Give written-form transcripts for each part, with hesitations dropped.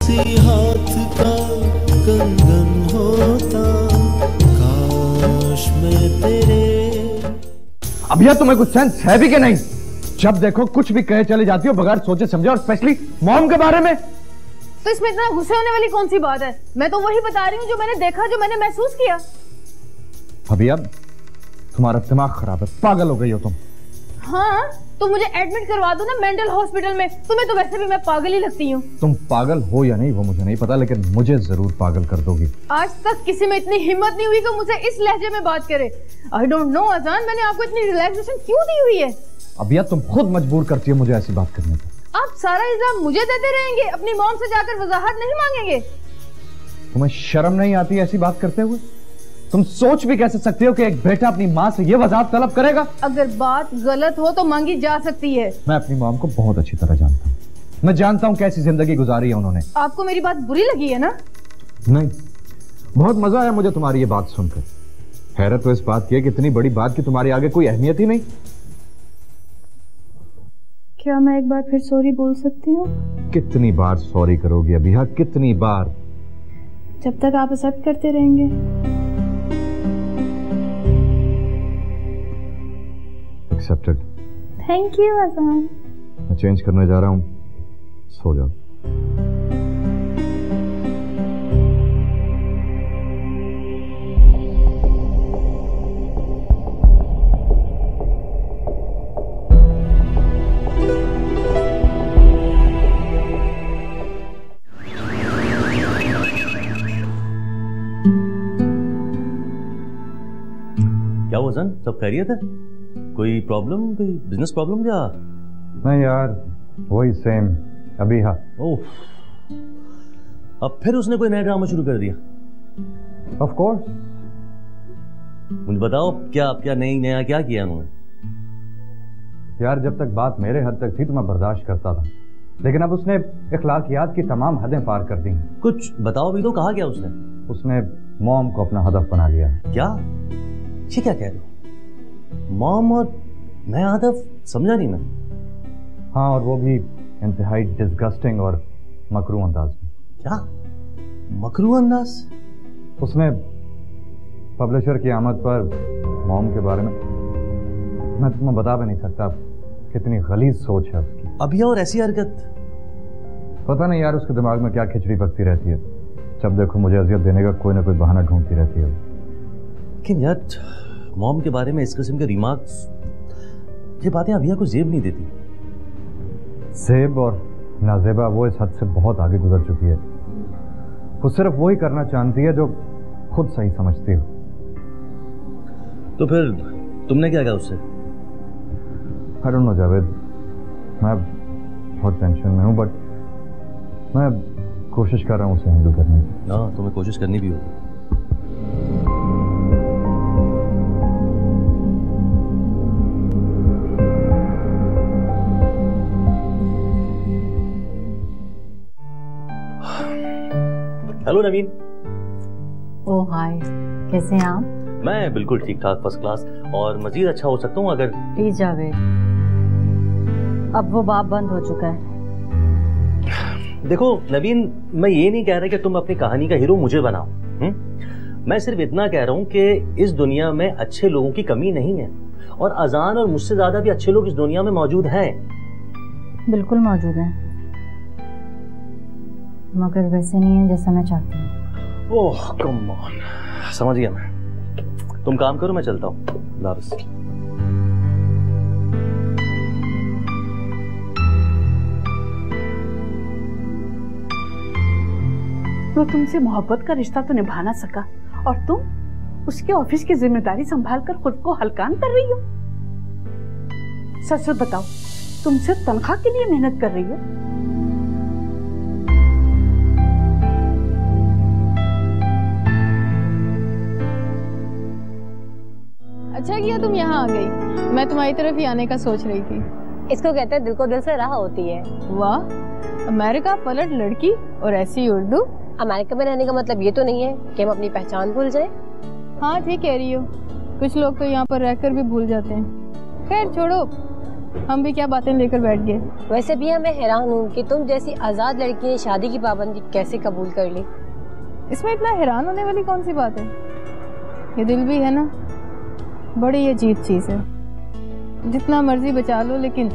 हाथ का कंगन होता, काश मैं तेरे। अब यह तुम्हें कुछ सेंस है भी कि नहीं? जब देखो कुछ भी कहे चले जाती हो बगैर सोचे समझे, और स्पेशली मॉम के बारे में। तो इसमें इतना गुस्से होने वाली कौन सी बात है? मैं तो वही बता रही हूँ जो मैंने देखा, जो मैंने महसूस किया। अभी अब तुम्हारा दिमाग खराब है, पागल हो गई हो तुम। हाँ, तो मुझे एडमिट करवा दो ना मेंटल हॉस्पिटल में। तुम्हें तो वैसे भी मैं पागल ही लगती हूँ। तुम पागल हो या नहीं वो मुझे नहीं पता, लेकिन मुझे जरूर पागल कर दोगी। आज तक किसी में इतनी हिम्मत नहीं हुई कि मुझसे इस लहजे में बात करे। आई डोंट नो अजान, मैंने आपको इतनी रिलैक्सेशन क्यों दी हुई है? अब यार तुम खुद मजबूर करती है मुझे ऐसी बात करने पर। आप सारा इल्जाम मुझे देते रहेंगे, अपनी मॉम से जाकर वजाहत नहीं मांगेंगे? तुम्हें शर्म नहीं आती ऐसी बात करते हुए? तुम सोच भी कैसे सकते हो कि एक बेटा अपनी माँ से ये वजाहत तलब करेगा? अगर बात गलत हो तो मांगी जा सकती है। मैं अपनी मॉम को बहुत अच्छी तरह जानता हूँ। मैं जानता हूँ कैसी जिंदगी गुजारी है उन्होंने। आपको मेरी बात बुरी लगी है ना? नहीं, बहुत मजा आया मुझे तुम्हारी ये बात सुनकर। हैरत तो इस बात की है कि इतनी बड़ी बात की तुम्हारी आगे कोई अहमियत ही नहीं। क्या मैं एक बार फिर सॉरी बोल सकती हूँ? कितनी बार सॉरी करोगी अभी? हाँ, कितनी बार? जब तक आप एक्सेप्ट करते रहेंगे। एक्सेप्टेड। थैंक यू अजान। मैं चेंज करने जा रहा हूँ, सो जाओ। क्या हुआ सन? सब खैरियत है? कोई प्रॉब्लम, कोई बिजनेस प्रॉब्लम क्या? नहीं यार, वही सेम अभी। हाँ। ओह, अब फिर उसने कोई नया ड्रामा शुरू कर दिया? Of course. मुझे बताओ क्या क्या नया क्या किया उन्होंने? यार जब तक बात मेरे हद तक थी तो मैं बर्दाश्त करता था, लेकिन अब उसने इखलाकियात की तमाम हदें पार कर दी। कुछ बताओ भी तो, कहा क्या उसने? उसने मॉम को अपना हदफ बना लिया। क्या? ये क्या कह रहे हो? मॉम और नया हदफ? समझा नहीं मैं। हाँ, और वो भी इंतहाई डिस्गस्टिंग और मकरू अंदाज में। क्या मकरू अंदाज? उसने पब्लिशर की आमद पर मॉम के बारे में, मैं तुम्हें बता भी नहीं सकता कितनी गलीज सोच है उसकी। अभी और ऐसी हरकत? पता नहीं यार उसके दिमाग में क्या खिचड़ी पकती रहती है। जब देखो मुझे अजियत देने का कोई ना कोई बहाना ढूंढती रहती है। लेकिन यार मॉम के बारे में इस किस्म के रिमार्क्स, ये बातें अभिया को जेब नहीं देती। जेब और नाजेबा वो इस हद से बहुत आगे गुजर चुकी है। वो सिर्फ वही करना चाहती है जो खुद सही समझती हो। तो फिर तुमने क्या कहा उससे? आई डोंट नो जावेद, मैं बहुत टेंशन में हूँ, बट मैं कोशिश कर रहा हूँ उसे हैंडल करने की। हाँ, तुम्हें कोशिश करनी भी होगी। हेलो नवीन। ओह हाय, कैसे हैं आप? मैं बिल्कुल ठीक ठाक, फर्स्ट क्लास, और मजीद अच्छा हो सकता हूँ अगर। प्लीज जावेद, अब वो बाप बंद हो चुका है। देखो नवीन, मैं ये नहीं कह रहा कि तुम अपनी कहानी का हीरो मुझे बनाओ। मैं सिर्फ इतना कह रहा हूँ कि इस दुनिया में अच्छे लोगों की कमी नहीं है, और अजान और मुझसे ज्यादा भी अच्छे लोग इस दुनिया में मौजूद हैं। बिल्कुल मौजूद हैं, मगर वैसे नहीं है जैसा मैं चाहती हूँ। ओह कम ऑन, समझ गया मैं। तुम काम करो, मैं चलता हूँ। लारस। वो तुमसे मोहब्बत का रिश्ता तो निभा ना सका, और तुम उसके ऑफिस की जिम्मेदारी संभाल कर खुद को हलकान कर रही हो। सच सच बताओ, तुम सिर्फ तनख्वाह के लिए मेहनत कर रही हो? अच्छा किया तुम यहाँ आ गई, मैं तुम्हारी तरफ ही आने का सोच रही थी। इसको कहते हैं दिल को दिल से राह होती है। वाह, अमेरिका पलट लड़की और ऐसी उर्दू। अमेरिका में रहने का मतलब ये तो नहीं है कि हम अपनी पहचान भूल जाएं। हाँ ठीक कह रही हो, कुछ लोग तो यहाँ पर रहकर भी भूल जाते हैं। खैर छोड़ो, हम भी क्या बातें लेकर बैठ गए। वैसे भी मैं हैरान हूँ कि तुम जैसी आजाद लड़की ने शादी की पाबंदी कैसे कबूल कर ली। इसमें इतना हैरान होने वाली कौन सी बात है? ये दिल भी है ना, बड़ी अजीब चीज है। जितना मर्जी बचा लो लेकिन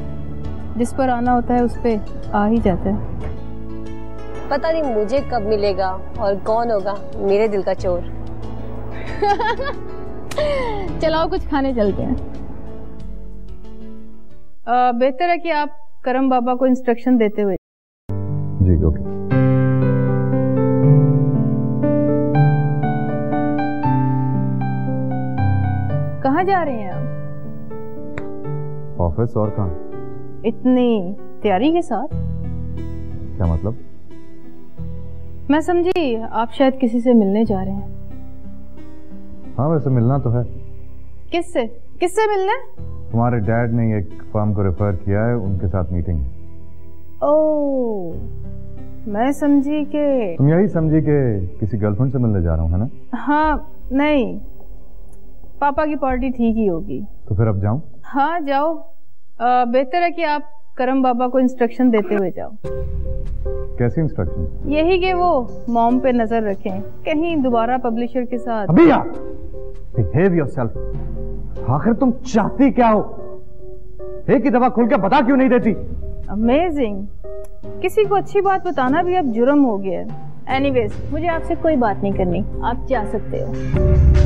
जिस पर आना होता है उस पे आ ही जाता है। पता नहीं मुझे कब मिलेगा और कौन होगा मेरे दिल का चोर। चलाओ कुछ खाने चलते हैं। बेहतर है कि आप करम बाबा को इंस्ट्रक्शन देते हुए। जी ओके। कहाँ जा रहे हैं आप? ऑफिस और कहाँ? इतनी तैयारी के साथ? क्या मतलब? मैं समझी आप शायद किसी से मिलने जा रहे हैं। हाँ वैसे मिलना तो है। किससे? किससे मिलने? तुम्हारे डैड ने एक फर्म को रेफर किया है, उनके साथ मीटिंग है। ओह, मैं समझी कि तुम यही समझी कि किसी गर्लफ्रेंड से मिलने जा रहा हूँ, है ना? हाँ नहीं, पापा की पार्टी ठीक ही होगी। तो फिर अब जाऊं? हाँ जाओ। बेहतर है कि आप करम बाबा को इंस्ट्रक्शन देते हुए जाओ। कैसी इंस्ट्रक्शन? यही कि वो मॉम पे नजर रखें, कहीं दोबारा पब्लिशर के साथ। अभी यार, बिहेव योरसेल्फ। आखिर तुम चाहती क्या हो? एक ही दफा खुल के बता क्यों नहीं देती? अमेजिंग, किसी को अच्छी बात बताना भी अब जुर्म हो गया है। एनीवेज, मुझे आपसे कोई बात नहीं करनी, आप जा सकते हो।